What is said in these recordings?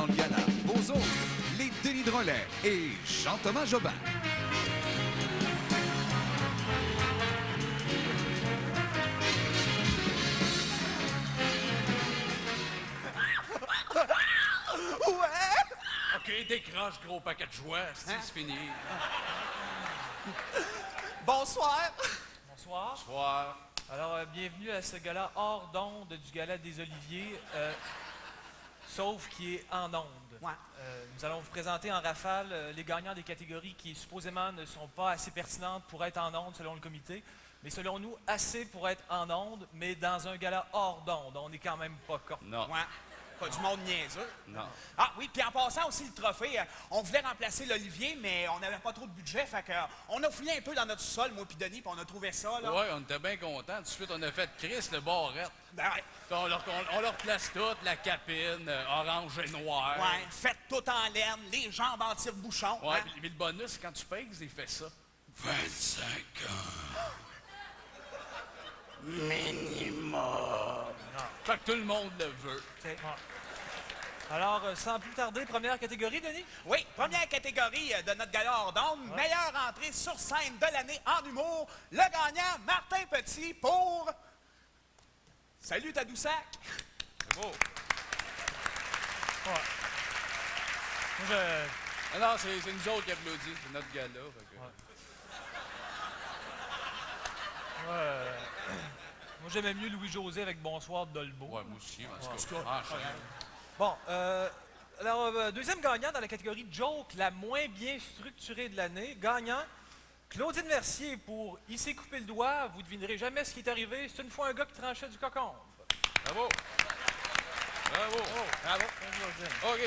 dans le gala. Vos autres, les Denis Drolet et Jean-Thomas Jobin. OK, décroche, gros paquet de joie. C'est fini. Bonsoir. Bonsoir. Bonsoir. Alors, bienvenue à ce gala hors d'onde du gala des Oliviers, sauf qui est en onde. Ouais. Nous allons vous présenter en rafale les gagnants des catégories qui supposément ne sont pas assez pertinentes pour être en onde selon le comité, mais selon nous, assez pour être en onde, mais dans un gala hors d'onde. On n'est quand même pas con. Non. Ouais. Pas du monde niaiseux. Non. Ah oui, puis en passant aussi le trophée, on voulait remplacer l'Olivier, mais on n'avait pas trop de budget, fait on a fouillé un peu dans notre sol, moi puis Denis, puis on a trouvé ça, là. Ouais, on était bien contents. Tout de suite, on a fait Chris, le barrette. Ben ouais. Puis on leur place toute, la capine, orange et noir. Ouais, fait tout en laine, les jambes en tire-bouchon. Ouais, hein. mais le bonus, c'est quand tu pèses, il fait ça. 25 ans. Minimum. Fait que tout le monde le veut. Ouais. Alors, sans plus tarder, première catégorie, Denis? Oui, première catégorie de notre gala hors d'onde, meilleure entrée sur scène de l'année en humour. Le gagnant, Martin Petit, pour... Salut Tadoussac! C'est beau. Ouais. Ah non, c'est nous autres qui applaudissent. C'est notre gala. Fait que... Moi, j'aimais mieux Louis-José avec Bonsoir de Dolbeau. Ouais, moi aussi, en tout cas. Enchaîne. Bon, alors, deuxième gagnant dans la catégorie joke, la moins bien structurée de l'année. Gagnant, Claudine Mercier pour « Il s'est coupé le doigt, vous devinerez jamais ce qui est arrivé, c'est une fois un gars qui tranchait du cocon. » Bravo. Bravo. Bravo, Claudine. OK.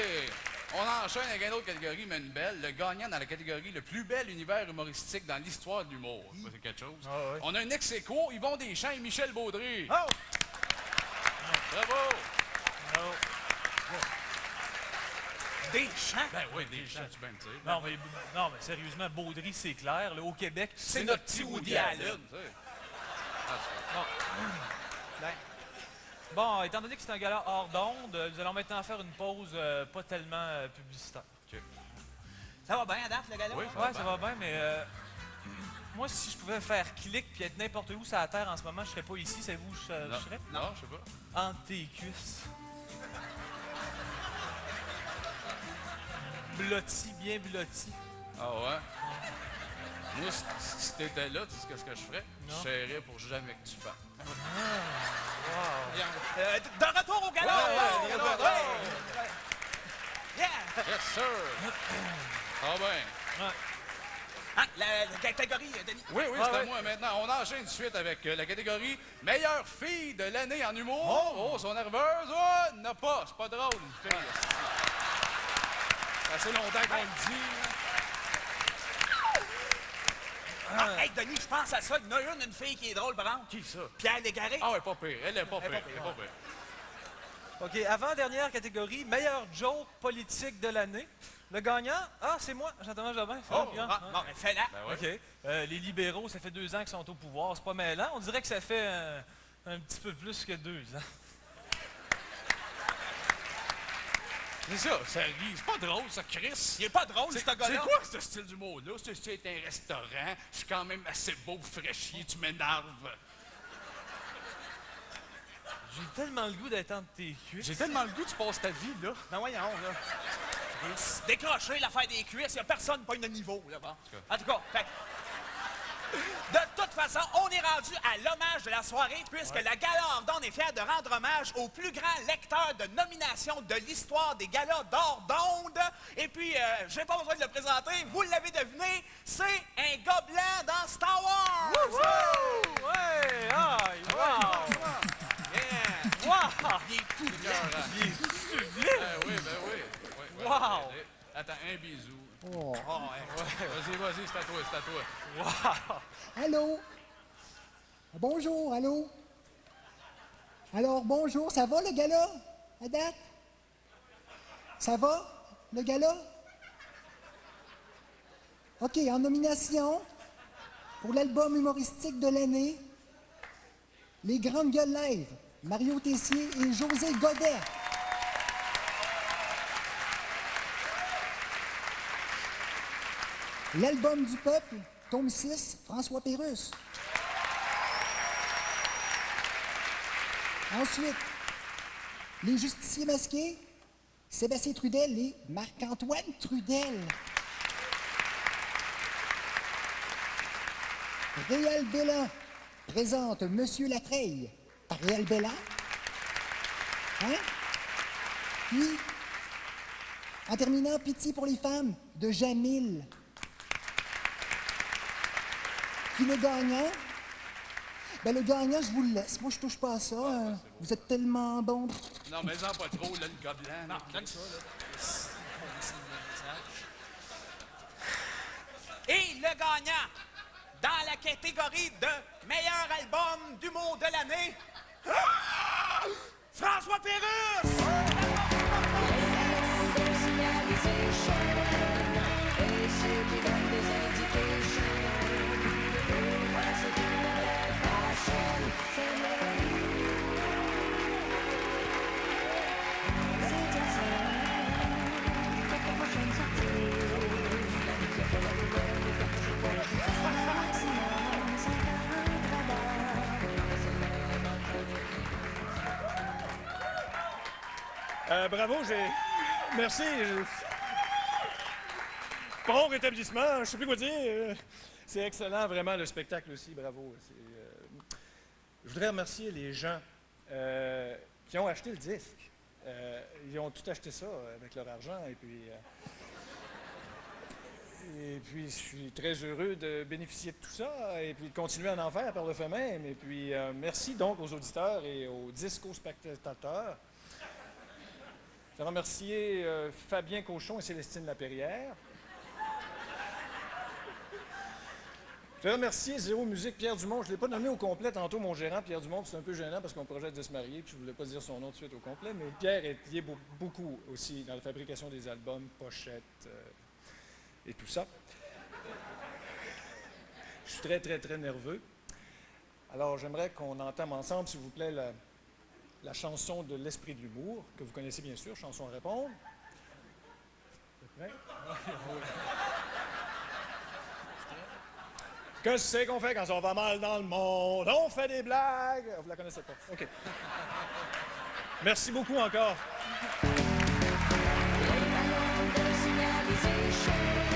On enchaîne avec une autre catégorie, mais une belle. Le gagnant dans la catégorie le plus bel univers humoristique dans l'histoire de l'humour. Ça, c'est quelque chose. Ah ouais. On a un ex-écho, Yvon Deschamps et Michel Baudry. Oh! Bravo. Bravo. Des chants! Ben oui, Deschamps, tu peux me dire. Non, mais sérieusement, Baudry, c'est clair. Là, au Québec, C'est notre petit Woody Allen. tu sais. Ben, Bon, étant donné que c'est un gala hors d'onde, nous allons maintenant faire une pause pas tellement publicitaire. ça va bien à date, le gala? Oui, Ouais, ça va bien, mais moi, si je pouvais faire clic puis être n'importe où sur la Terre en ce moment, je serais pas ici. Savez-vous où je serais? Non, je sais pas. Entre tes cuisses. Blotti, bien blotti. Ah ouais? Moi, si t'étais là, tu sais ce que je ferais? Non. Je serrais pour jamais que tu partes. De retour au gala! Ouais, hors d'onde! ouais, Yeah! Yes, sir! Ah ben. Ouais. Ah, la catégorie, Denis. Oui, c'est Ouais. à moi maintenant. On enchaîne tout de suite avec la catégorie meilleure fille de l'année en humour. Oh, sont nerveuses. Oh, n'a pas. C'est pas drôle, une fille. Ça fait assez longtemps qu'on le dit. Ah, hey, Denis, je pense à ça. Il y en a une fille qui est drôle, par exemple. Qui ça? Pierre Légaré. Ah ouais, pas pire. Elle est pas pire. Elle est Elle est pas pas pire. OK, avant-dernière catégorie, meilleur joke politique de l'année. Le gagnant, c'est moi, Jean-Thomas Jobin. Oh, bon, ben fais-la. Ben ouais. OK. Les libéraux, ça fait 2 ans qu'ils sont au pouvoir. C'est pas mêlant. On dirait que ça fait un petit peu plus que 2 ans. C'est ça, ça rit. C'est pas drôle, ça, Chris. Il est pas drôle, ce C'est gars-là. quoi ce style d'humour-là? Ce style est un restaurant. Je suis quand même assez beau pour faire chier. Tu m'énerves. J'ai tellement le goût d'être entre tes cuisses. J'ai tellement le goût que tu passes ta vie, là. Ben voyons, là. Décrocher l'affaire des cuisses, il n'y a personne pas de niveau, là. Bon. En tout cas, de toute façon, on est rendu à l'hommage de la soirée, puisque la Gala hors d'onde est fière de rendre hommage au plus grand lecteur de nomination de l'histoire des galas d'hors d'onde. Et puis, j'ai pas besoin de le présenter, vous l'avez deviné, c'est un gars blanc dans Star Wars! Ouais! Wow! Yeah! Wow! Il est tout blanc. Il est sublime! Ben oui. Wow. Attends, un bisou. Oh. Vas-y, c'est à toi. Wow! Allô? Bonjour, allô? Alors, bonjour, ça va le gala? À date? Ça va, le gala? OK, en nomination pour l'album humoristique de l'année, Les Grandes Gueules Live, Mario Tessier et José Godet. L'album du peuple, tome 6, François Pérusse. Ensuite, les justiciers masqués, Sébastien Trudel et Marc-Antoine Trudel. Réal Bélan présente Monsieur Latreille par Réal Bélan. Hein? Puis, en terminant, Pitié pour les femmes de Jamil. Puis le gagnant, ben le gagnant, je vous le laisse. Moi, je touche pas à ça. Hein. Vous êtes tellement bon. Non, mais en pas trop, là, le gars blanc. Non, donne ça, là. Et le gagnant, dans la catégorie de meilleur album d'humour de l'année, François Pérusse! Bravo, merci. Bon rétablissement, je sais plus quoi dire. C'est excellent, vraiment, le spectacle aussi, bravo. Je voudrais remercier les gens qui ont acheté le disque. Ils ont tout acheté ça avec leur argent, et puis je suis très heureux de bénéficier de tout ça, et puis de continuer à en faire par le fait même. Et puis, merci donc aux auditeurs et aux disco-spectateurs. Je voudrais remercier Fabien Cochon et Célestine Lapérière. Je voudrais remercier Zéro Musique, Pierre Dumont. Je ne l'ai pas nommé au complet tantôt, mon gérant, Pierre Dumont, puis c'est un peu gênant parce qu'on projette de se marier, puis je ne voulais pas dire son nom tout de suite au complet, mais Pierre est lié beaucoup aussi dans la fabrication des albums, pochettes et tout ça. Je suis très nerveux. Alors, j'aimerais qu'on entame ensemble, s'il vous plaît, la chanson de l'Esprit de l'humour, que vous connaissez bien sûr, chanson à répondre. Vous êtes prêts? Que c'est qu'on fait quand on va mal dans le monde? On fait des blagues! Vous la connaissez pas? OK. Merci beaucoup encore. Les ballons de signalisation.